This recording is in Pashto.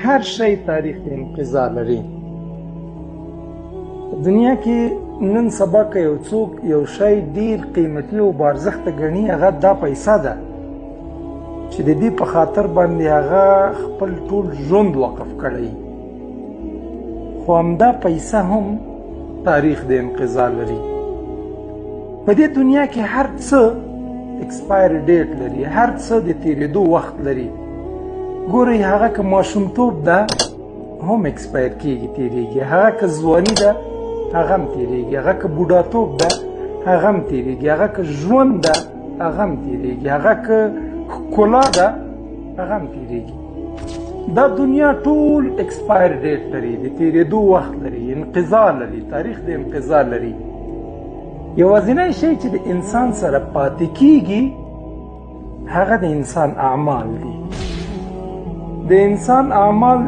هر شی تاریخ د انقضا لري. دنیا کې نن سبا که یو څوک یو شی ډیر قیمتي او بارزښته ګڼي، هغه دا پیسه ده چې د دې په خاطر باندې هغه خپل ټول ژوند وقف کړی. خو همدا پیسه هم تاریخ د انقضا لري. په دې دنیا کې هر څه ایکسپایر ډیټ لري، هر څه د تیریدو وخت لري. ګورئ، هغه که ماشومتوب ده هم ایکسپایر کیږي، تیریږي. هغه که ځواني ده هغه هم تیریږي. هغه که بوډاتوب ده هغه هم تیریږي. هغه که ژوند ده هغه هم تیریږي. هغه که ښکلا ده هغه هم تیریږي. دا دنیا ټول ایکسپایر ډیټ لري، د تیریدو وخت لري، انقضا لري، تاریخ د انقضا لري. یوازینی شی چې د انسان سره پاتې کیږي هغه د انسان اعمال دي. د انسان اعمال